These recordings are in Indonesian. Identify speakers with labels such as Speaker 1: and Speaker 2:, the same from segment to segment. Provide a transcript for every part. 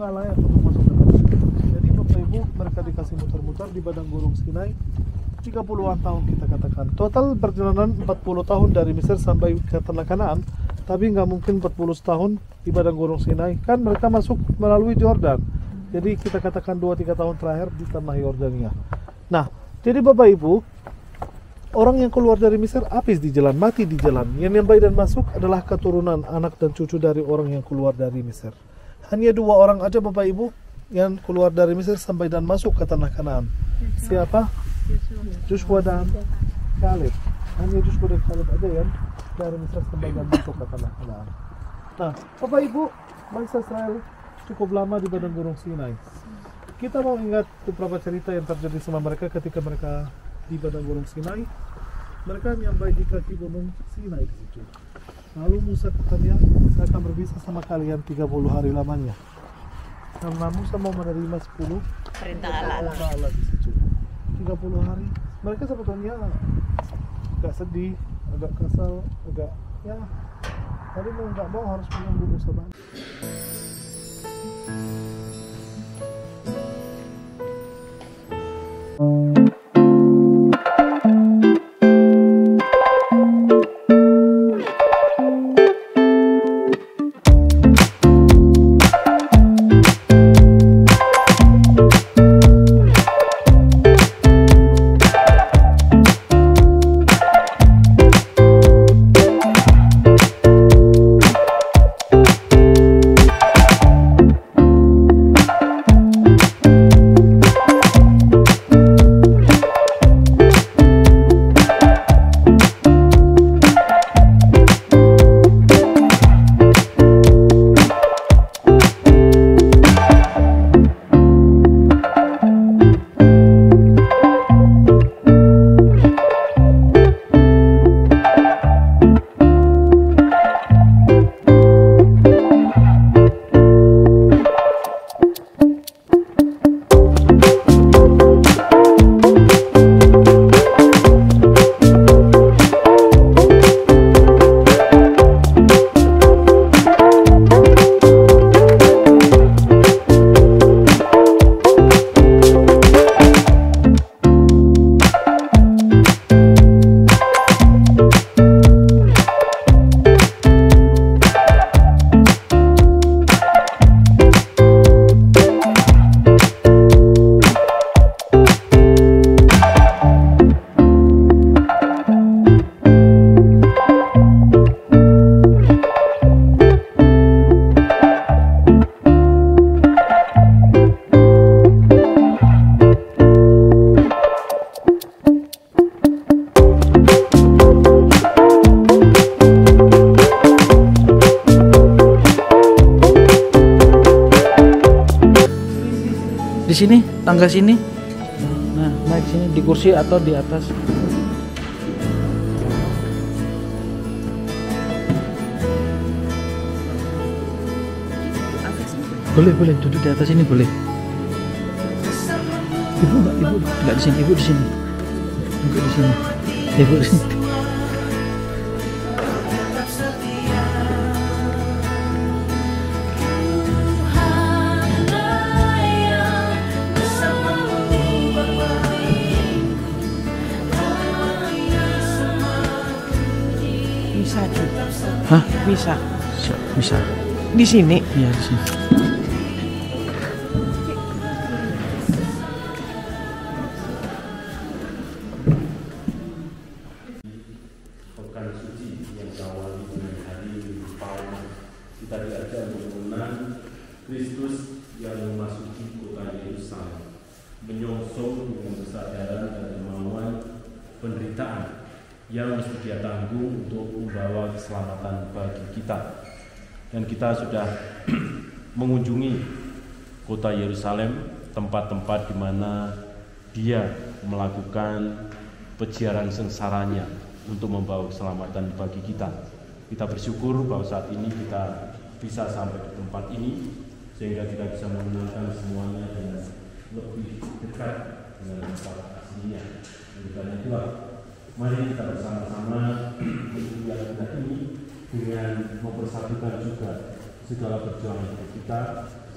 Speaker 1: nggak layak untuk masuk ke tanah Kanaan. Jadi Bapak Ibu, mereka dikasih muter-muter di padang gurun Sinai 30-an tahun kita katakan. Total perjalanan 40 tahun dari Mesir sampai ke tanah Kanaan, tapi nggak mungkin 40 tahun di padang gurun Sinai. Kan mereka masuk melalui Yordan. Jadi kita katakan 2-3 tahun terakhir di tanah Yordania. Nah, jadi Bapak Ibu, orang yang keluar dari Mesir habis di jalan, mati di jalan. Yang nyampai dan masuk adalah keturunan anak dan cucu dari orang yang keluar dari Mesir. Hanya 2 orang aja Bapak Ibu yang keluar dari Mesir sampai dan masuk ke tanah Kanaan. Siapa? Joshua dan Kaleb. Hanya Joshua dan Kaleb aja yang dari Mesir sampai dan masuk ke tanah Kanaan. Nah, Bapak Ibu, bangsa Israel cukup lama di padang gurun Sinai. Kita mau ingat beberapa cerita yang terjadi sama mereka ketika mereka di padang gurun Sinai. Mereka nyampai di kaki gunung Sinai di situ. Lalu Musa katanya, saya akan berpisah sama kalian 30 hari lamanya. Karena Musa mau menerima 10
Speaker 2: perintah Allah
Speaker 1: di situ. 30 hari. Mereka sebetulnya agak sedih, agak kesal, agak ya. Tapi mau nggak mau harus menunggu Musa balik.
Speaker 3: Di sini, tangga sini. Nah, naik sini di kursi atau di atas. Boleh duduk di atas ini boleh. Ibu enggak di sini, ibu di sini. Ibu di sini. Ibu di sini. Hah?
Speaker 2: Bisa.
Speaker 3: Bisa.
Speaker 2: Di sini?
Speaker 3: Iya, di sini.
Speaker 4: Pekan suci yang diawali dengan hari Palma, kita diajak untuk mengenang Kristus yang memasuki kota Yerusalem, menyongsong dengan kesadaran dan kemauan penderitaan yang mesti dia tanggung untuk membawa keselamatan bagi kita. Dan kita sudah mengunjungi kota Yerusalem, tempat-tempat di mana dia melakukan peziarah sengsaranya untuk membawa keselamatan bagi kita. Kita bersyukur bahwa saat ini kita bisa sampai di tempat ini, sehingga kita bisa mengenalkan semuanya dengan lebih dekat dengan tempat aslinya. Oleh karena itulah, mari kita bersama-sama mengucapkan ini dengan mempersatukan juga segala perjuangan hidup kita,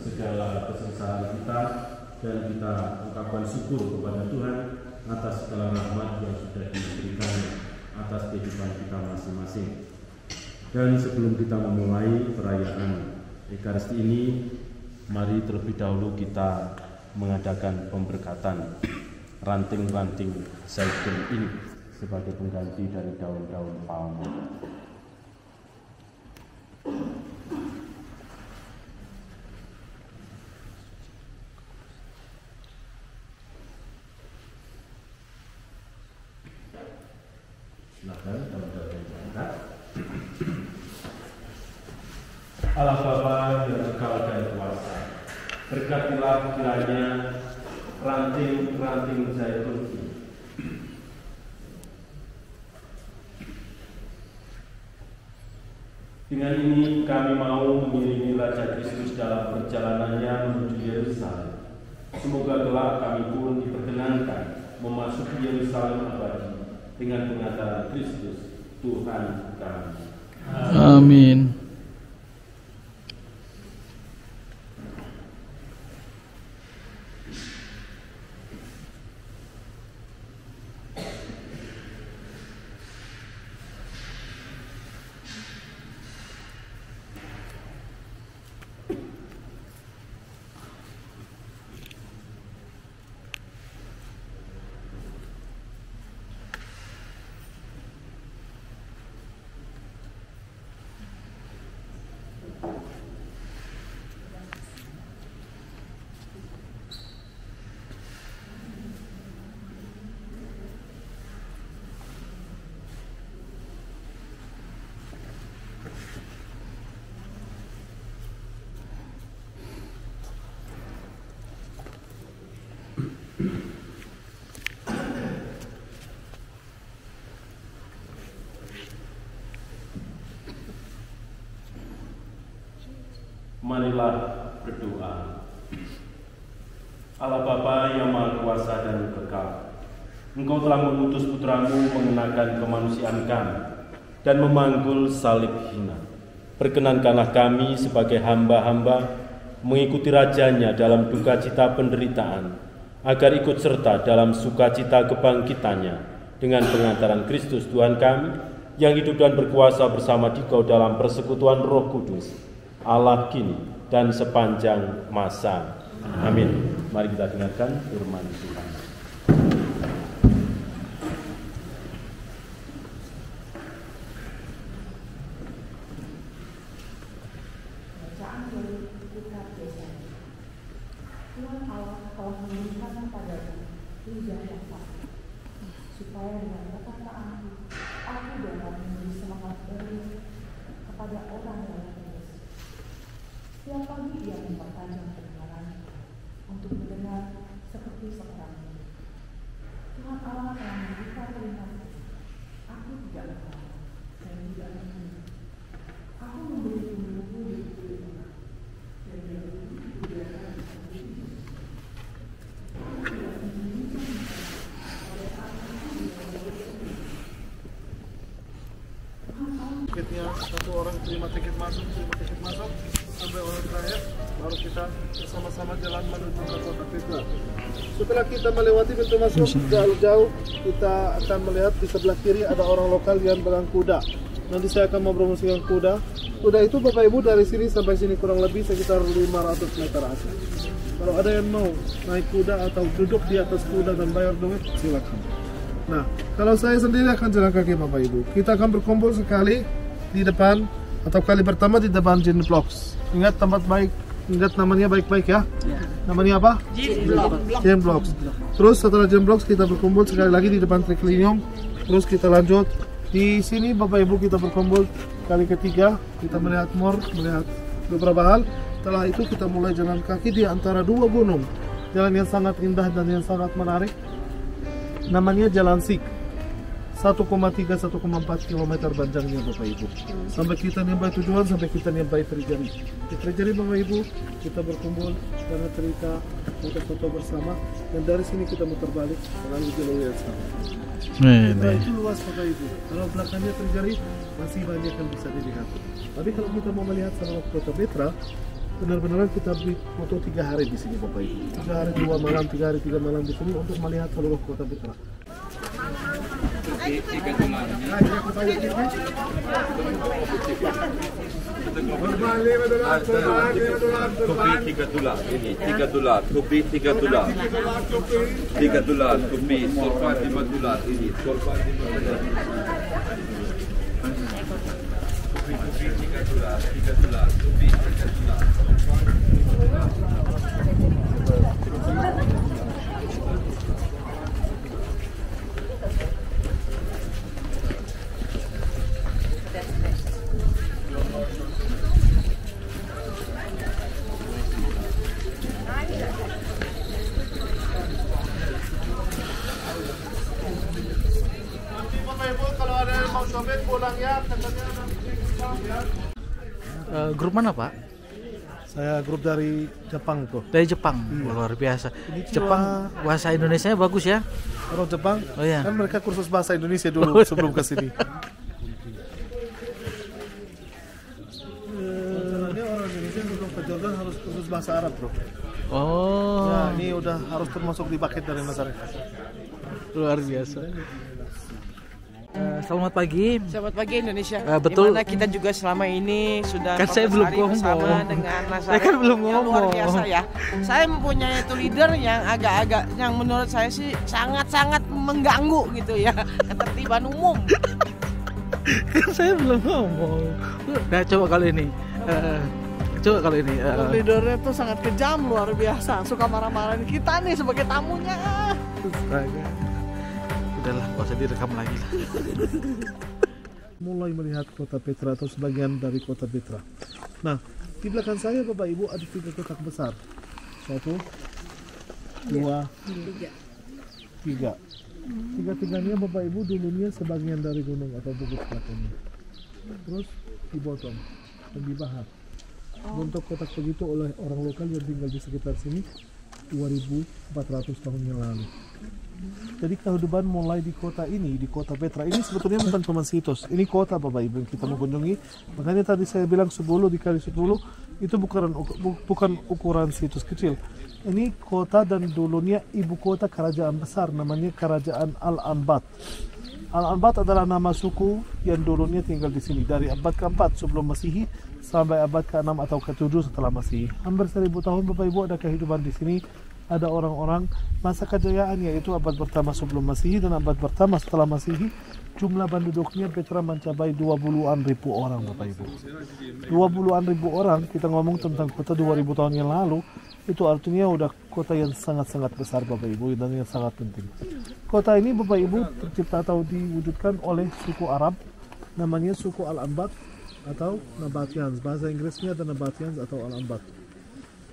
Speaker 4: segala kesengsaraan kita, dan kita ucapkan syukur kepada Tuhan atas segala rahmat yang sudah diberikan atas kehidupan kita masing-masing. Dan sebelum kita memulai perayaan Ekaristi ini, mari terlebih dahulu kita mengadakan pemberkatan ranting-ranting zaitun ini sebagai pengganti dari daun-daun palma. Silakan daun-daun yang diangkat. Allah Bapa yang kekal dan kuasa, berkatilah kiranya ranting-ranting zaitun ini. Dengan ini kami mau mengiringi Raja Kristus dalam perjalanannya menuju Yerusalem. Semoga kelak kami pun diperkenankan memasuki Yerusalem abadi dengan pengantaran Kristus Tuhan kami.
Speaker 3: Amin.
Speaker 4: Marilah berdoa. Allah Bapa yang Maha Kuasa dan Kekal, Engkau telah mengutus Putramu mengenakan kemanusiaan kami dan memanggul salib hina. Perkenankanlah kami sebagai hamba-hamba mengikuti Rajanya dalam duka cita penderitaan, agar ikut serta dalam sukacita kebangkitannya dengan pengantaran Kristus Tuhan kami, yang hidup dan berkuasa bersama Dikau dalam persekutuan Roh Kudus, Allah kini dan sepanjang masa. Amin. Mari kita dengarkan firman Tuhan.
Speaker 5: Bacaan dari kitab Yesaya. Tuhan Allah telah memberikan kepadaku lidah yang fasih, supaya dengan perkataanku aku dapat memberi semangat baru kepada orang yang terus. Setiap pagi ia mempertajam pendengarannya untuk mendengar seperti seorang guru. Tuhan Allah telah membuka telingaku. Aku tidak tahu dan tidak mengerti. Aku memberi tumbuhku di telinga dan dari udara di sampingku. Aku tidak menyembunyikan pada saat aku tidak berdoa. Tuhan Allah
Speaker 1: Tiketnya satu orang terima tiket masuk sampai orang terakhir, baru kita bersama-sama jalan menuju ke kota Petra. Setelah kita melewati pintu masuk jauh-jauh, kita akan melihat di sebelah kiri ada orang lokal yang pegang kuda. Nanti saya akan mempromosikan kuda. Kuda itu Bapak Ibu dari sini sampai sini kurang lebih sekitar 500 meter aja. Kalau ada yang mau naik kuda atau duduk di atas kuda dan bayar duit, silakan. Nah, kalau saya sendiri akan jalan kaki Bapak Ibu. Kita akan berkumpul sekali di depan, atau kali pertama di depan Gin Blocks. Ingat tempat baik, ingat namanya baik-baik ya. Namanya apa? Gin Blocks. Terus setelah Gin Blocks kita berkumpul sekali lagi di depan Triclinium. Terus kita lanjut di sini Bapak Ibu, kita berkumpul kali ketiga. Kita melihat melihat beberapa hal. Setelah itu kita mulai jalan kaki di antara dua gunung. Jalan yang sangat indah dan yang sangat menarik. Namanya Jalan Sik. 1,3-1,4 km panjangnya Bapak Ibu. Sampai kita nyampai tujuan, sampai kita nyampai Trejari. Di Trejari Bapak Ibu kita berkumpul karena cerita foto-foto bersama, dan dari sini kita muter balik melalui jalur yang sama. Petra itu luas Bapak Ibu. Kalau belakangnya terjadi masih banyak yang bisa dilihat. Tapi kalau kita mau melihat seluruh kota Petra, benar-benar kita beri foto 3 hari di sini Bapak Ibu. 3 hari 2 malam, 3 hari 3 malam di sini untuk melihat seluruh kota Petra.
Speaker 6: Kopi $3 ini $3, kopi $3, $3, kopi sorfa $5 ini sorfa $5. Kopi $3, kopi $3.
Speaker 3: Grup mana Pak?
Speaker 1: Saya grup dari Jepang tuh.
Speaker 3: Dari Jepang. Luar biasa.
Speaker 1: Ini
Speaker 3: Jepang bahasa Indonesianya bagus ya.
Speaker 1: Orang Jepang,
Speaker 3: Oh iya.
Speaker 1: kan mereka kursus bahasa Indonesia dulu sebelum ke sini. Rencananya orang Indonesia sebelum ke Jordan harus kursus bahasa Arab bro.
Speaker 3: Oh,
Speaker 1: Ya, ini udah harus termasuk di paket dari masyarakat.
Speaker 3: luar biasa. Selamat pagi.
Speaker 2: Selamat pagi Indonesia.
Speaker 3: Betul.
Speaker 2: Dimana kita juga selama ini sudah
Speaker 3: Kan saya
Speaker 2: 14
Speaker 3: belum
Speaker 2: hari
Speaker 3: ngomong.
Speaker 2: bersama dengan Nazareth.
Speaker 3: Saya kan belum
Speaker 2: Yang luar
Speaker 3: ngomong.
Speaker 2: biasa ya. Saya mempunyai itu leader yang agak-agak yang menurut saya sih sangat-sangat mengganggu gitu ya ketertiban umum.
Speaker 3: Kan saya belum ngomong. Nah, coba kali ini. Coba kali ini.
Speaker 2: Leadernya tuh sangat kejam luar biasa. Suka marah-marahin kita nih sebagai tamunya.
Speaker 3: Astaga. Udahlah, gak usah direkam lagi lah.
Speaker 1: Mulai melihat kota Petra atau sebagian dari kota Petra. Nah, di belakang saya Bapak Ibu ada 3 kotak besar. 1, 2, 3. 3-tiganya Bapak Ibu dulunya sebagian dari gunung atau bukit belakangnya. Terus dipotong dan dibahas. Bentuk kotak begitu oleh orang lokal yang tinggal di sekitar sini 2400 tahun yang lalu. Jadi kehidupan mulai di kota ini, di kota Petra ini sebetulnya bukan cuma situs. Ini kota Bapak Ibu yang kita mau kunjungi. Makanya tadi saya bilang 10 dikali 10 itu bukan ukuran situs kecil. Ini kota dan dulunya ibu kota kerajaan besar namanya Kerajaan Al-Anbat. Al-Anbat adalah nama suku yang dulunya tinggal di sini dari abad ke-4 sebelum Masehi sampai abad ke-6 atau ke-7 setelah Masehi. Hampir 1000 tahun Bapak Ibu ada kehidupan di sini. Ada orang-orang masa kejayaan yaitu abad pertama sebelum Masehi dan abad pertama setelah Masehi. Jumlah penduduknya Petra mencapai 20-an ribu orang Bapak Ibu. 20-an ribu orang, kita ngomong tentang kota 2000 tahun yang lalu, itu artinya udah kota yang sangat-sangat besar Bapak Ibu dan yang sangat penting. Kota ini Bapak Ibu tercipta atau diwujudkan oleh suku Arab, namanya suku Al-Anbat atau Nabateans. Bahasa Inggrisnya ada Nabateans atau Al-Anbat.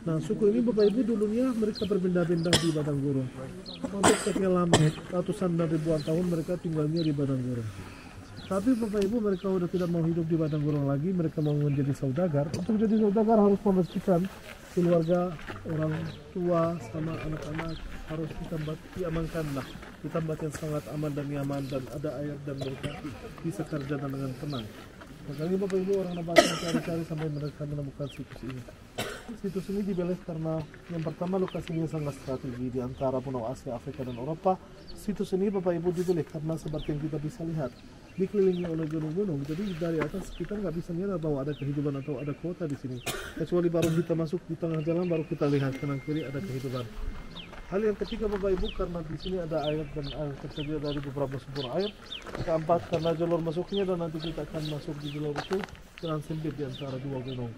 Speaker 1: Nah, suku ini Bapak Ibu dulunya mereka berpindah-pindah di padang gurun. Untuk sekian lama, ratusan dan ribuan tahun mereka tinggalnya di padang gurun. Tapi Bapak Ibu mereka sudah tidak mau hidup di padang gurun lagi, mereka mau menjadi saudagar. Untuk menjadi saudagar harus memastikan keluarga, orang tua sama anak-anak harus diamankan lah di tempat yang sangat aman dan nyaman dan ada air dan mereka bisa kerja dengan tenang. Makanya Bapak Ibu orang Nabatean cari-cari sampai mereka menemukan situs ini. Situs ini dipilih karena yang pertama lokasinya sangat strategi di antara benua Asia, Afrika dan Eropa. Situs ini Bapak Ibu dipilih karena seperti yang kita bisa lihat dikelilingi oleh gunung-gunung. Jadi dari atas kita nggak bisa lihat bahwa ada kehidupan atau ada kota di sini. Kecuali baru kita masuk di tengah jalan baru kita lihat kanan kiri ada kehidupan. Hal yang ketiga Bapak Ibu karena di sini ada air dan air tersedia dari beberapa sumber air. Keempat karena jalur masuknya dan nanti kita akan masuk di jalur itu dengan sempit di antara 2 gunung.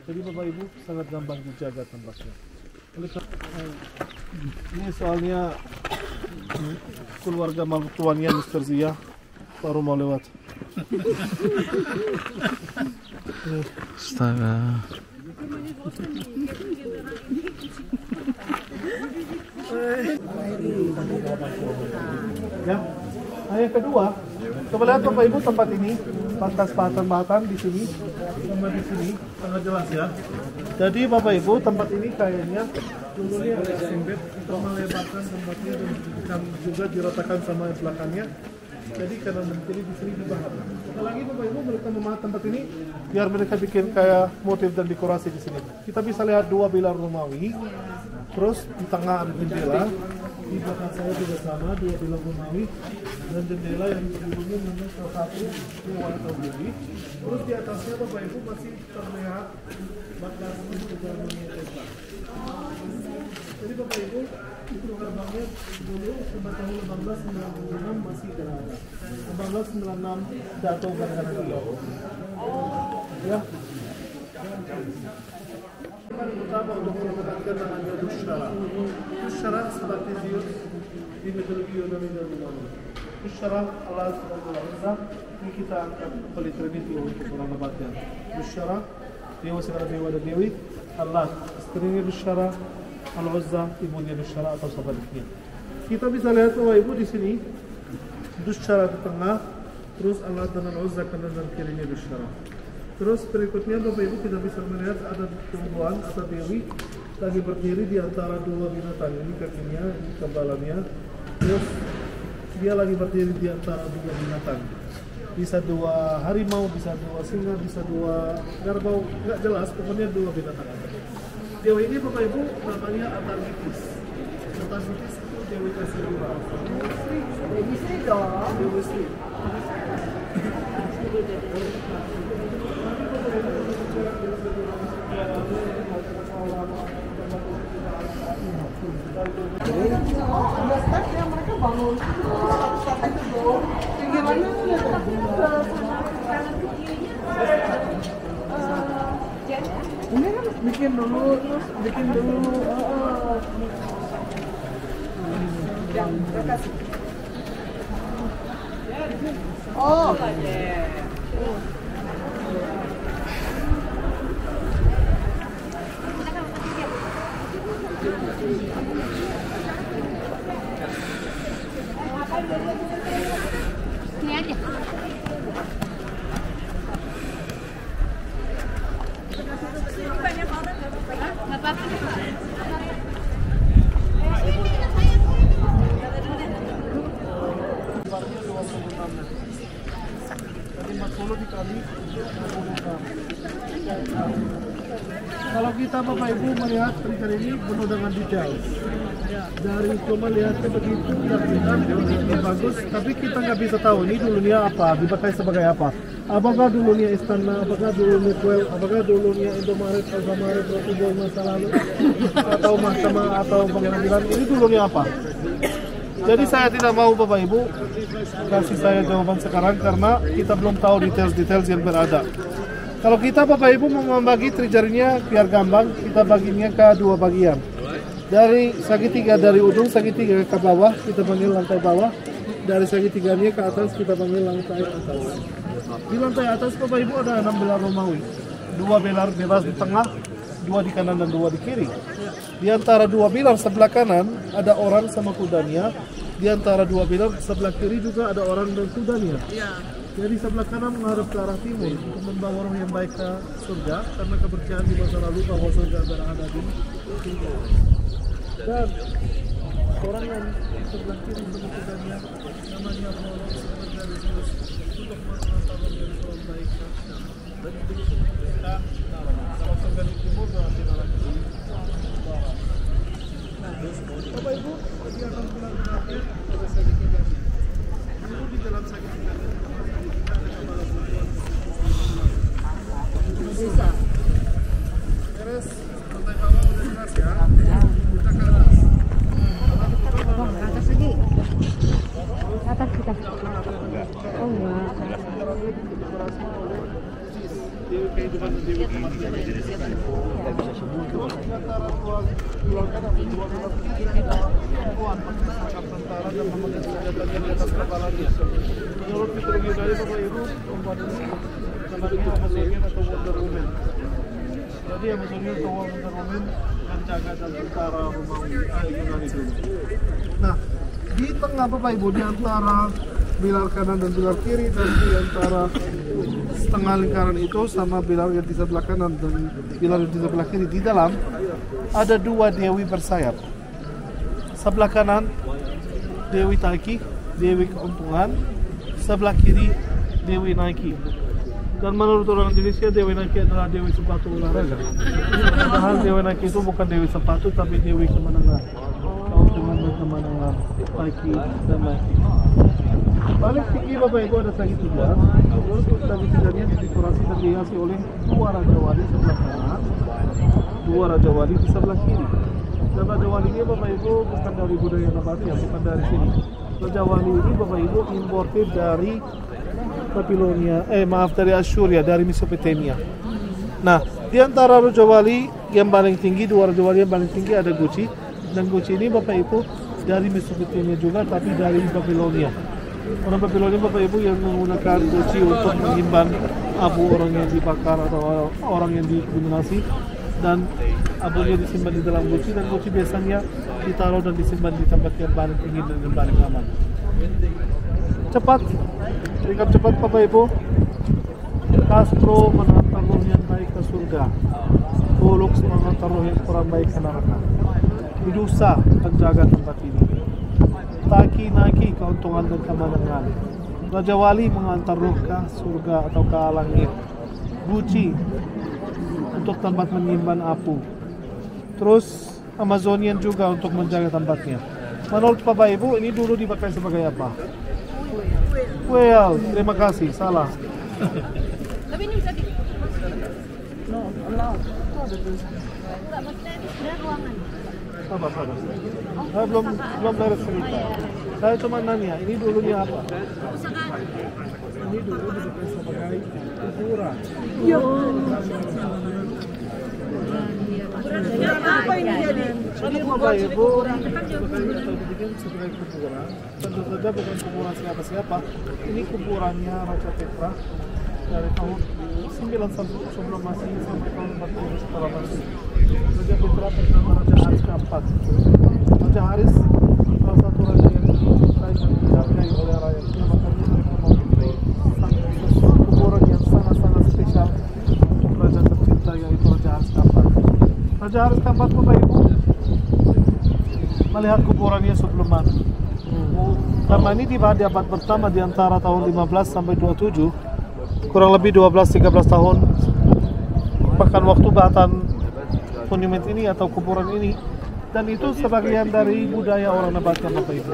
Speaker 1: Jadi Bapak Ibu sangat gampang dijaga tempatnya. Ini soalnya keluarga mertuanya Mr. Zia baru mau lewat.
Speaker 3: Astaga.
Speaker 1: Ya. Nah, yang kedua, coba lihat Bapak Ibu tempat ini. kesepakatan di sini sama di sini sangat jelas ya. Jadi Bapak Ibu, tempat ini kayaknya dulunya agak sempit, kita melebarkan tempatnya dan juga diratakan sama belakangnya. Jadi kanan dan kiri di sini dibahas. Apalagi Bapak Ibu, mereka memahat tempat ini biar mereka bikin kayak motif dan dekorasi di sini. Kita bisa lihat dua pilar Romawi, terus di tengah ada jendela, di belakang saya juga sama dua pilar Romawi dan jendela yang terdirinya memang salah satu dewa atau dewi. Terus di atasnya Bapak Ibu masih terlihat baklas juga menyesuaikan. Jadi Bapak Ibu, itu gerbangnya dulu sampai tahun 1896 masih ada. 1896 jatuh gara-gara beliau. Ya. Pertama untuk mendapatkan namanya Dusyara. Dusyara seperti Zeus di mitologi Yunani dan Romawi. Dusyara Allah Subhanahu wa Ta'ala. Ini kita angkat kembali Trinity untuk orang nabatnya. Dusyara, dewa segala dewa dan dewi. Allah, istrinya Dusyara. Al-Uzza, ibunya Dusyara atau sebaliknya. Kita bisa lihat Bapak Ibu di sini Dusyara di tengah, terus Allah dan Al-Uzza kanan dan kirinya Dusyara. Terus berikutnya Bapak Ibu kita bisa melihat ada tumbuhan atau dewi lagi berdiri di antara dua binatang. Ini kakinya, ini kepalanya. Terus dia lagi berdiri di antara dua binatang. Bisa dua harimau, bisa dua singa, bisa dua kerbau, nggak jelas. Pokoknya dua binatang. Dewa ini Bapak Ibu namanya Atargitis. Atargitis itu dewi kasih murah. Dewi Sri dong. Dewi Sri.
Speaker 5: Mereka bangun ini kan bikin dulu terus bikin dulu yang kasih
Speaker 7: ini aja. Nggak apa-apa.
Speaker 1: Jadi 40 dikali 60 gram. Kalau kita Bapak Ibu melihat trigger ini penuh dengan detail. Dari cuma lihatnya begitu kelihatan ini bagus, tapi kita nggak bisa tahu ini dulunya apa, dipakai sebagai apa. Apakah dulunya istana, apakah dulunya kuil, apakah dulunya Indomaret, Alfamaret, Roti Boy masa lalu, atau mahkamah atau pengadilan, ini dulunya apa? Jadi saya tidak mau Bapak Ibu kasih saya jawaban sekarang karena kita belum tahu detail-detail yang berada. Kalau kita Bapak Ibu mau membagi triggernya biar gampang, kita baginya ke dua bagian. Dari segitiga dari ujung segitiga ke bawah kita panggil lantai bawah, dari segitiganya ke atas kita panggil lantai atas. Di lantai atas Bapak Ibu ada 6 belar Romawi, 2 belar bebas di tengah, 2 di kanan dan 2 di kiri. Di antara 2 pilar sebelah kanan ada orang sama kudanya, di antara 2 pilar sebelah kiri juga ada orang dan kudanya. Jadi sebelah kanan menghadap ke arah timur untuk membawa roh yang baik ke surga karena kepercayaan di masa lalu bahwa surga berada di timur. Dan orang yang sebelah kiri kudanya namanya Paulus dari Zeus untuk mengantarkan dari orang baik ke dan begitu kita kalau surga di timur berarti arah ke barat. Nah, Bapak Ibu, dia akan pulang terakhir pada segitiga dulu di dalam segitiga bisa beres lantai bawah udah jelas ya, kita ke atas
Speaker 7: lagi ke atas kita. Oh enggak,
Speaker 1: dewi kehidupan dan dewi kematian. Kita bisa sebut antara dua kanan dua belah kiri ada perempuan pakai seragam tentara dan memakai senjatanya di atas kepalanya. Menurut mitologi Yunani Bapak Ibu, perempuan ini namanya Amazonian atau Wonder Woman. Jadi Amazonian atau Wonder Woman menjaga dan tentara Romawi Yunani dulu. Nah, di tengah Bapak Ibu di antara pilar kanan dan pilar kiri dan di antara setengah lingkaran itu sama pilar yang di sebelah kanan dan pilar yang di sebelah kiri. Di dalam ada dua dewi bersayap. Sebelah kanan Dewi Taki, Dewi Keuntungan. Sebelah kiri Dewi Nike. Dan menurut orang Indonesia Dewi Nike adalah Dewi sepatu olahraga. Padahal Dewi Nike itu bukan Dewi sepatu tapi Dewi kemenangan. Keuntungan dan kemenangan. Nike dan Nike. Paling tinggi Bapak Ibu ada segi 3. Terus segi 3-nya didekorasi dan dihiasi oleh 2 Raja Wali sebelah kanan, 2 Raja Wali di sebelah kiri. Dan Raja Wali ini Bapak Ibu bukan dari budaya Nabati, bukan dari sini. Raja Wali ini Bapak Ibu imported dari Babilonia, dari Asyuria, dari Mesopotamia. Nah, di antara Raja Wali yang paling tinggi, 2 Raja Wali yang paling tinggi ada Gucci. Dan Gucci ini Bapak Ibu dari Mesopotamia juga, tapi dari Babilonia. Orang Babilonia Bapak Ibu yang menggunakan Gucci untuk menyimpan abu orang yang dibakar atau orang yang dikriminasi, dan abunya disimpan di dalam Gucci, dan Gucci biasanya ditaruh dan disimpan di tempat yang paling tinggi dan yang paling aman. Cepat, tingkat cepat Bapak Ibu. Castro mengantar roh yang baik ke surga, Pollux mengantar roh yang kurang baik ke neraka. Medusa penjaga tempat ini. Taki Naki keuntungan dan kemenangan. Raja Wali mengantar roh ke surga atau ke langit. Gucci untuk tempat menyimpan apu. Terus Amazonian juga untuk menjaga tempatnya. Menurut Bapak Ibu ini dulu dipakai sebagai apa? Well, terima kasih, salah.
Speaker 7: Tapi ini bisa di... No, Allah. Enggak, maksudnya itu sebenarnya ruangan.
Speaker 1: Sabar. Saya belum beres cerita. Saya cuma nanya, ini dulunya apa? Ini dulu dipakai sebagai kuburan.
Speaker 2: Apa ini jadi?
Speaker 1: Ini Bapak Ibu dibikin sebagai kuburan. Tentu saja bukan kuburan siapa-siapa. Ini kuburannya Raja Petra dari tahun 9 sebelum Masehi sampai tahun 40 setelah Masehi. Raja Petra bernama Raja Haris keempat. Raja Haris salah satu raja yang dicintai dan dihargai oleh rakyatnya, makanya mereka mau bikin kuburan yang sangat-sangat spesial untuk raja tercinta, yaitu Raja Haris keempat. Raja Haris keempat Bapak Ibu melihat kuburannya sebelum mati. Karena ini di abad pertama di antara tahun 15 sampai 27, kurang lebih 12-13 tahun bahkan waktu batan monumen ini atau kuburan ini, dan itu sebagian dari budaya orang Nabatian Bapak Ibu.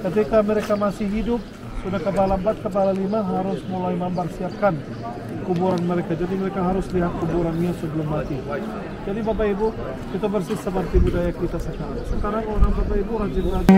Speaker 1: Ketika mereka masih hidup, sudah kepala 4, kepala 5 harus mulai mempersiapkan kuburan mereka. Jadi mereka harus lihat kuburannya sebelum mati. Jadi Bapak Ibu, itu persis seperti budaya kita sekarang. Sekarang orang Bapak Ibu rajin-rajin